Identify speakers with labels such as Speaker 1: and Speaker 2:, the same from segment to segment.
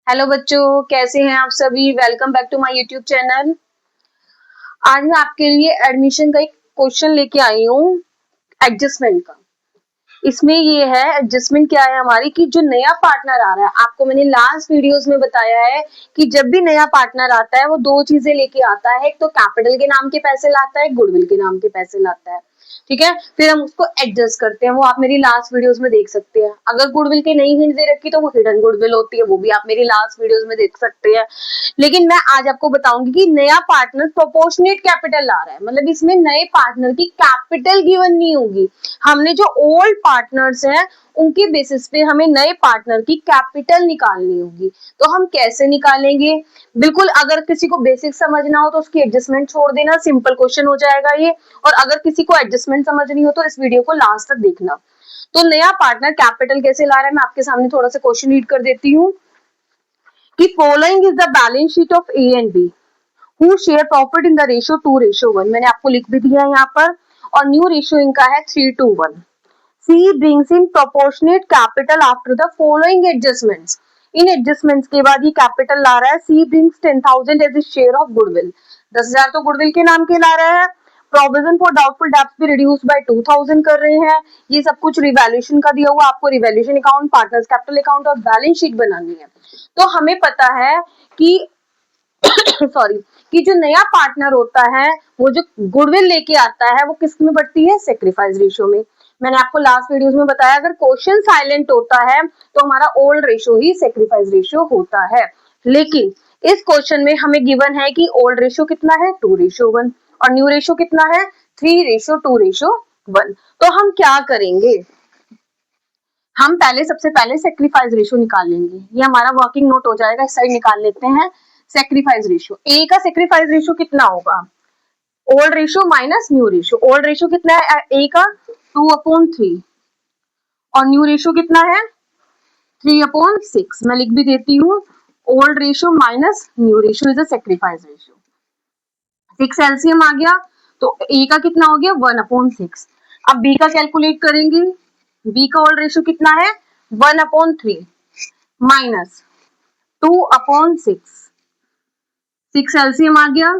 Speaker 1: Hello बच्चों, कैसे हैं आप सभी। Welcome back to my YouTube channel. आज मैं आपके लिए एडमिशन का एक क्वेश्चन लेके आई हूँ एडजस्टमेंट का। इसमें ये है एडजस्टमेंट क्या है हमारी कि जो नया पार्टनर आ रहा है, आपको मैंने लास्ट वीडियोस में बताया है कि जब भी नया पार्टनर आता है वो दो चीजें लेके आता है। एक तो कैपिटल के नाम के पैसे लाता है, गुडविल के नाम के पैसे लाता है। ठीक है, फिर हम उसको एडजस्ट करते हैं। वो आप मेरी लास्ट वीडियोस में देख सकते हैं। अगर गुडविल की नहीं हिंट दे रखी तो वो हिडन गुडविल होती है, वो भी आप मेरी लास्ट वीडियोस में देख सकते हैं। लेकिन मैं आज आपको बताऊंगी कि नया पार्टनर प्रोपोर्शनेट कैपिटल ला रहा है, मतलब इसमें नए पार्टनर की कैपिटल गिवन नहीं होगी। हमने जो ओल्ड पार्टनर्स हैं उनके बेसिस पे हमें नए पार्टनर की कैपिटल निकालनी होगी। तो हम कैसे निकालेंगे? बिल्कुल, अगर किसी को बेसिक समझना हो तो उसकी एडजस्टमेंट छोड़ देना, सिंपल क्वेश्चन हो जाएगा ये। और अगर किसी को एडजस्टमेंट समझनी हो तो इस वीडियो को लास्ट तक देखना। तो नया पार्टनर कैपिटल कैसे ला रहा है, मैं आपके सामने थोड़ा सा क्वेश्चन रीड कर देती हूँ कि following is the balance sheet of A and B who share profit in the ratio 2:1। मैंने आपको लिख भी दिया है यहाँ पर। और न्यू रेशियो इनका है 3:1। C brings in proportionate capital after the following adjustments. In adjustments के बाद ये कैपिटल ला रहा है। C brings 10,000 as a share of goodwill. 10,000 तो गुडविल के नाम के ला रहा है। प्रोविजन फॉर डाउटफुल डेब्ट्स भी रिड्यूस बाय 2,000 कर रहे हैं। ये सब कुछ रिवैल्यूएशन का दिया हुआ, आपको revaluation account, partners capital account और बैलेंस शीट बनानी है। तो हमें पता है कि सॉरी कि जो नया पार्टनर होता है वो जो गुडविल लेके आता है वो किस में बढ़ती है? सेक्रीफाइस रेशियो में। मैंने आपको लास्ट वीडियोस में बताया अगर क्वेश्चन साइलेंट होता है तो हमारा ओल्ड रेशियो ही सेक्रीफाइस रेशियो होता है। लेकिन इस क्वेश्चन में हमें गिवन है कि ओल्ड रेशियो कितना है? 2:1 और न्यू रेशियो कितना है? 3:2:1। तो हम क्या करेंगे? हम सबसे पहले सेक्रीफाइस रेशियो निकाल लेंगे। ये हमारा वर्किंग नोट हो जाएगा, इस साइड निकाल लेते हैं। सेक्रीफाइस रेशियो, ए का सेक्रीफाइस रेशियो कितना होगा? Old ratio minus new ratio. Old ratio कितना है ए का? 2/3 और न्यू रेशियो कितना है? 3/6। मैं लिख भी देती हूँ, old ratio minus new ratio is a sacrifice ratio. 6 LCM आ गया तो ए का कितना हो गया? 1/6। अब बी का कैलकुलेट करेंगे। बी का ओल्ड रेशियो कितना है? 1/3 माइनस 2/6। 6 एलसीएम आ गया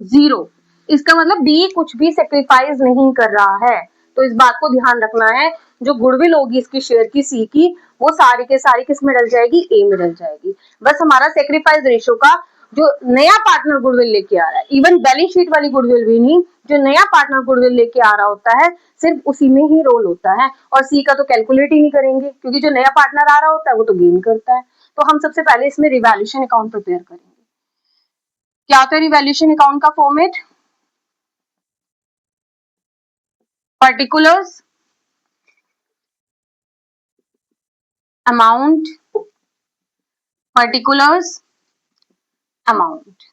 Speaker 1: 0। इसका मतलब बी कुछ भी सेक्रीफाइस नहीं कर रहा है। तो इस बात को ध्यान रखना है, जो गुडविल होगी इसकी शेयर की सी की, वो सारी के सारी किस में डल जाएगी? ए में डल जाएगी। बस हमारा सेक्रीफाइस रेशियो का जो नया पार्टनर गुडविल लेके आ रहा है, इवन बैलेंस शीट वाली गुडविल भी नहीं, जो नया पार्टनर गुडविल लेके आ रहा होता है सिर्फ उसी में ही रोल होता है। और सी का तो कैलकुलेट ही नहीं करेंगे क्योंकि जो नया पार्टनर आ रहा होता है वो तो गेन करता है। तो हम सबसे पहले इसमें रिवैल्यूएशन अकाउंट प्रिपेयर करेंगे। क्या होता है रिवैल्यूएशन अकाउंट का format? particulars, amount, particulars, amount.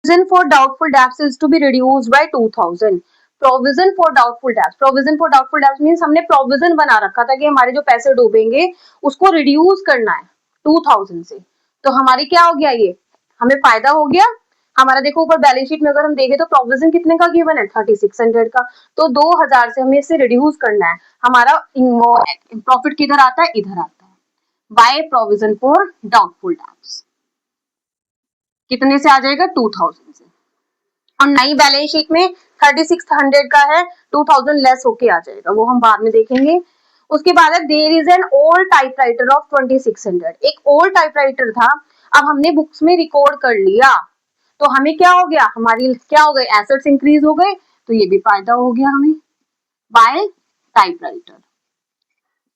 Speaker 1: Provision for doubtful debts is to be reduced by 2,000. Provision for doubtful debts, provision for doubtful debts means हमने प्रोविजन बना रखा था कि हमारे जो पैसे डूबेंगे उसको रिड्यूस करना है 2,000 से। तो हमारी क्या हो गया? ये हमें फायदा हो गया हमारा। देखो ऊपर बैलेंस शीट में अगर हम देखें तो प्रोविजन कितने का गिवन है? 3600 का। तो 2,000 से हमें इसे रिड्यूस करना है। हमारा प्रॉफिट किधर आता है? इधर आता है, by provision for doubtful debts. कितने से आ जाएगा? 2,000 से। और नई बैलेंस शीट में 3600 का है, 2,000 लेस होके आ जाएगा, वो हम बाद में देखेंगे। उसके बाद है there is an old typewriter of 2600। एक ओल्ड टाइपराइटर था, अब हमने बुक्स में रिकॉर्ड कर लिया तो हमें क्या हो गया? हमारी क्या हो गए? एसेट्स इंक्रीज हो गए। तो ये भी फायदा हो गया हमें बाय टाइपराइटर।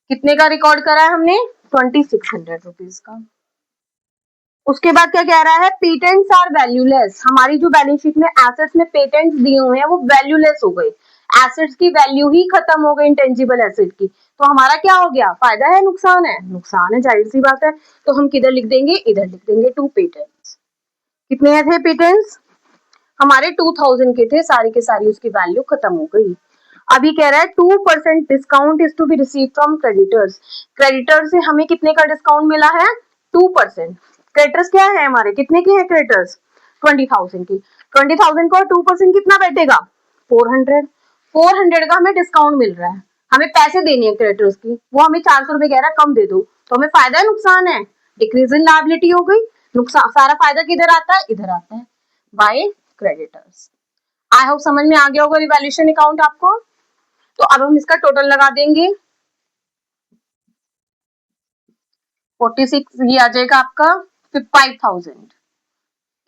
Speaker 1: कितने का रिकॉर्ड करा है हमने? 2600 रुपीज का। उसके बाद क्या कह रहा है? Patents are valueless. हमारी जो बैलेंस शीट में एसेट्स में पेटेंट्स दिए हुए हैं वो वैल्यूलेस हो गए। एसेट्स की वैल्यू ही खत्म हो गई इंटेंजिबल एसेट की। तो हमारा क्या हो गया? फायदा है नुकसान है? नुकसान है, जाहिर सी बात है। तो हम किधर लिख देंगे? इधर लिख देंगे टू पेटेंट्स। कितने थे पेटेंट्स? हमारे 2,000 के थे, सारी के सारी उसकी वैल्यू खत्म हो गई। अभी कह रहा है 2% discount is to be receive from creditors. Creditor से हमें कितने का डिस्काउंट मिला है? 2%। क्रेडिटर्स क्या है हमारे? कितने के हैं क्रेडिटर्स? 20,000 की। 20,000 को 2% कितना बैठेगा? 400। 400 का हमें डिस्काउंट मिल रहा है। हमें पैसे देने हैं क्रेडिटर्स की, वो हमें 400 रुपए कह रहा है कम दे दो, तो हमें फायदा है नुकसान है? डिक्रीज इन लायबिलिटी हो गई। नुकसान, सारा फायदा किधर आता है? इधर आता है, बाय क्रेडिटर्स। आई होप समझ में आ गया होगा रिवैल्यूएशन अकाउंट आपको। तो अब हम इसका टोटल लगा देंगे, 46 ये आ जाएगा आपका 5000।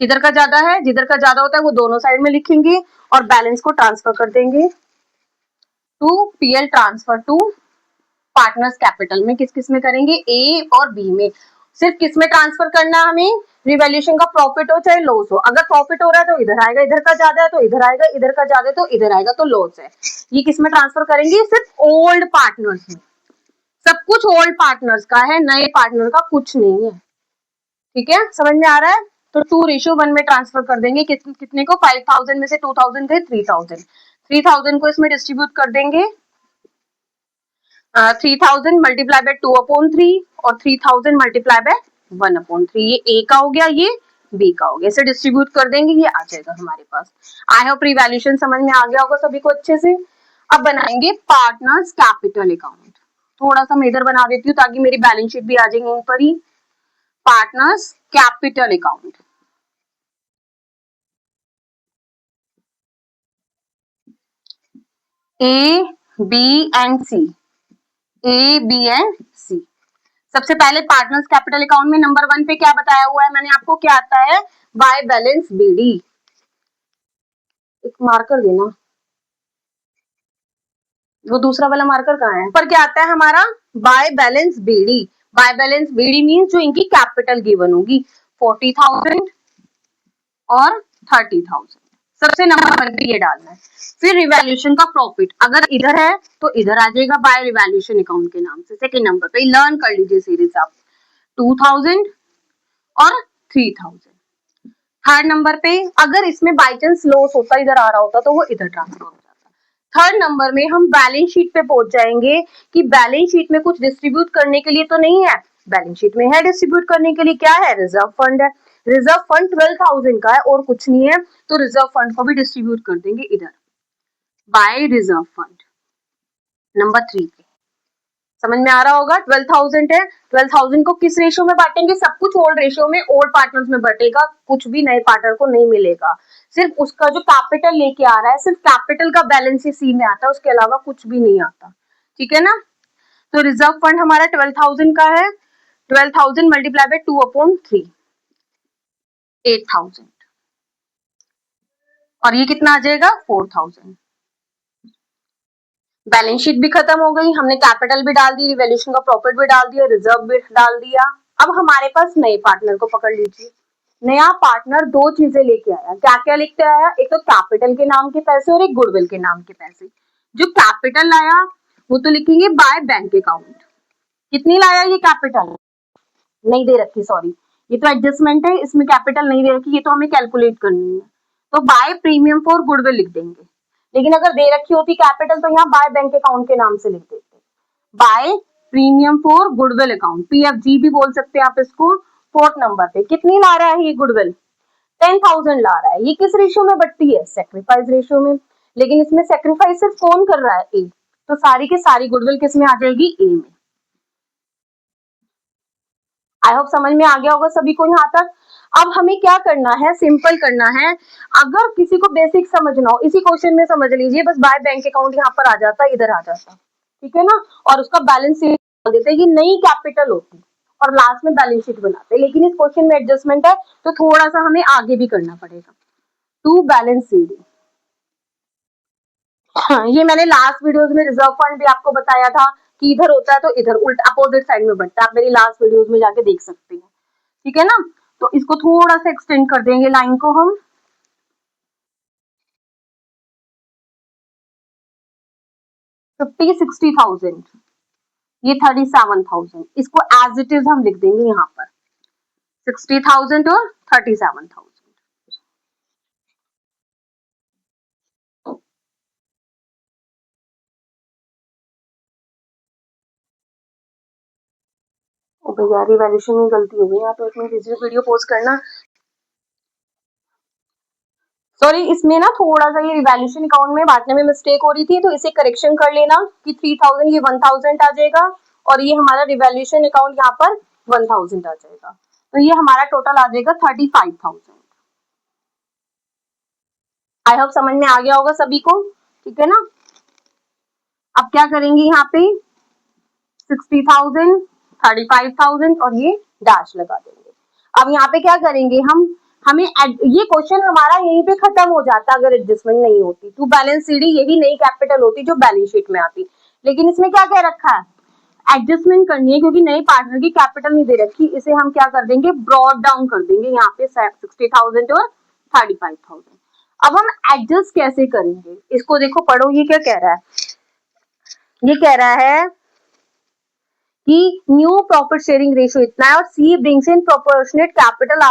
Speaker 1: किधर का ज्यादा है? जिधर का ज्यादा होता है वो दोनों साइड में लिखेंगे और बैलेंस को ट्रांसफर कर देंगे to PL transfer to partners capital में। किस किस में करेंगे? ए और बी में। सिर्फ किस में ट्रांसफर करना है हमें? रिवैल्यूएशन का प्रॉफिट हो चाहे लॉस हो, अगर प्रॉफिट हो रहा है तो इधर आएगा, इधर का ज्यादा है तो इधर आएगा, इधर का ज्यादा है तो इधर आएगा, तो लॉस है। ये किस में ट्रांसफर करेंगे? सिर्फ ओल्ड पार्टनर्स में। सब कुछ ओल्ड पार्टनर्स का है, नए पार्टनर का कुछ नहीं है। ठीक है, समझ में आ रहा है? तो 2:1 में ट्रांसफर कर देंगे। कितने को? 5000 में से 2000 गए 3000। 3000 को इसमें डिस्ट्रीब्यूट कर देंगे 3000 मल्टीप्लाई बाय 2/3 और 3000 मल्टीप्लाई बाय 1/3। ये ए का हो गया, ये बी का हो गया। इसे डिस्ट्रीब्यूट कर देंगे, ये आ जाएगा हमारे पास। आई होप रिवैल्यूएशन समझ में आ गया होगा सभी को अच्छे से। अब बनाएंगे पार्टनर्स कैपिटल अकाउंट। थोड़ा सा मैं इधर बना देती हूँ ताकि मेरी बैलेंस शीट भी आ जाएगी ऊपर ही। Partners capital account, A B and C, A B and C. सबसे पहले पार्टनर्स कैपिटल अकाउंट में नंबर 1 पे क्या बताया हुआ है मैंने आपको? क्या आता है? By balance BD. एक मार्कर देना, वो दूसरा वाला मार्कर कहाँ है? पर क्या आता है हमारा? By balance BD. By balance BD means जो इनकी कैपिटल गिवन होगी 40,000 और 30,000। सबसे नंबर 1 पे ये डालना है। फिर रिवैल्यूएशन का प्रॉफिट अगर इधर है तो इधर आ जाएगा बाय रिवैल्यूएशन अकाउंट के नाम से। सेकंड नंबर पे लर्न कर लीजिए सीरीज आप, 2000 और 3000। थर्ड नंबर पे अगर इसमें बाई चांस लॉस होता, इधर आ रहा होता, तो वो इधर ट्रांसफर हो जाता। थर्ड नंबर में हम बैलेंस शीट पे पहुंच जाएंगे कि बैलेंस शीट में कुछ डिस्ट्रीब्यूट करने के लिए तो नहीं है। बैलेंस शीट में है डिस्ट्रीब्यूट करने के लिए, क्या है? रिजर्व फंड है। रिजर्व फंड 12,000 का है और कुछ नहीं है, तो रिजर्व फंड को भी डिस्ट्रीब्यूट कर देंगे इधर बाय रिजर्व फंड नंबर 3 पे। समझ में आ रहा होगा? 12,000 है, 12,000 को किस रेशियो में बांटेंगे? सब कुछ ओल्ड रेशियो में, ओल्ड पार्टनर्स में बटेगा, कुछ भी नए पार्टनर को नहीं मिलेगा। सिर्फ उसका जो कैपिटल लेके आ रहा है, सिर्फ कैपिटल का बैलेंस ही सी में आता है, उसके अलावा कुछ भी नहीं आता। ठीक है ना? तो रिजर्व फंड हमारा 12,000 का है, 12,000 मल्टीप्लाई बाय 2/3, 8,000। और ये कितना आ जाएगा? 4,000। बैलेंस शीट भी खत्म हो गई, हमने कैपिटल भी डाल दी, रिवैल्यूएशन का प्रॉफिट भी डाल दिया, रिजर्व भी डाल दिया। अब हमारे पास नए पार्टनर को पकड़ लीजिए। नया पार्टनर दो चीजें लेके आया। क्या क्या लेके आया? एक तो कैपिटल के नाम के पैसे और एक गुडविल के नाम के पैसे। जो कैपिटल लाया वो तो लिखेंगे बाय बैंक अकाउंट। कितनी लाया ये कैपिटल? नहीं दे रखी, सॉरी, ये तो एडजस्टमेंट है, इसमें कैपिटल नहीं दे रखी, ये तो हमें कैलकुलेट करनी है। तो बाय प्रीमियम फॉर गुडविल लिख देंगे। लेकिन अगर दे रखी होती कैपिटल तो यहाँ बाय बैंक अकाउंट के नाम से लिख देते। By premium for goodwill account, PFG भी बोल सकते हैं आप इसको। फोर्थ नंबर पे कितनी ला रहा है ये गुडविल? 10,000 ला रहा है। ये किस रेशियो में बढ़ती है? सेक्रीफाइस रेशियो में। लेकिन इसमें सेक्रीफाइस सिर्फ कौन कर रहा है? ए। तो सारी की सारी गुडविल किस में आ जाएगी? ए में। आई होप समझ में आ गया होगा सभी को यहाँ तक। अब हमें क्या करना है? सिंपल करना है। अगर किसी को बेसिक समझना हो, इसी क्वेश्चन में समझ लीजिए, बस बाय बैंक अकाउंट यहाँ पर आ जाता, इधर आ जाता। ठीक है ना? और उसका बैलेंस शीट डाल देते, ये नई कैपिटल होती और लास्ट में बैलेंस शीट बनाते। लेकिन इस क्वेश्चन में एडजस्टमेंट है तो थोड़ा सा हमें आगे भी करना पड़ेगा। टू बैलेंस शीट, हाँ, ये मैंने लास्ट वीडियोस में रिजर्व फंड भी आपको बताया था कि इधर होता है तो इधर उल्टा अपोजिट साइड में बढ़ता है। आप मेरी लास्ट वीडियोस में जाके देख सकते हैं। ठीक है ना? तो इसको थोड़ा सा एक्सटेंड कर देंगे लाइन को हम। फिफ्टी 60,000, ये 37,000, इसको एज इट इज हम लिख देंगे यहाँ पर 60,000 और 37,000। ओ भैया रिवैल्यूएशन में गलती हो गई, आप एक मिनट वीडियो पोस्ट करना। सॉरी, इसमें ना थोड़ा सा ये रिवैल्यूएशन अकाउंट में बांटने में मिस्टेक हो रही थी, तो इसे करेक्शन कर लेना कि 3000 ये 1000 आ जाएगा और ये हमारा रिवैल्यूएशन अकाउंट यहाँ पर 1000 आ जाएगा, तो ये हमारा टोटल आ जाएगा 35,000। आई होप समझ में आ गया होगा सभी को, ठीक है ना। अब क्या करेंगे, यहाँ पे 60,000, 35,000 और ये डैश लगा देंगे। अब यहाँ पे क्या करेंगे हमें ये क्वेश्चन हमारा यहीं पे खत्म हो जाता अगर एडजस्टमेंट नहीं होती। टू बैलेंस सीडी यही नई कैपिटल होती जो बैलेंस शीट में आती, लेकिन इसमें क्या कह रखा है, एडजस्टमेंट करनी है क्योंकि नए पार्टनर की कैपिटल नहीं दे रखी। इसे हम क्या कर देंगे, ब्रॉड डाउन कर देंगे यहाँ पे 60,000 और 35,000। अब हम एडजस्ट कैसे करेंगे, इसको देखो, पढ़ो, ये क्या कह रहा है, ये कह रहा है कि न्यू प्रॉफिट शेयरिंग रेशियो इतना है और सी ब्रिंग्स इन प्रोपोर्शनेट कैपिटल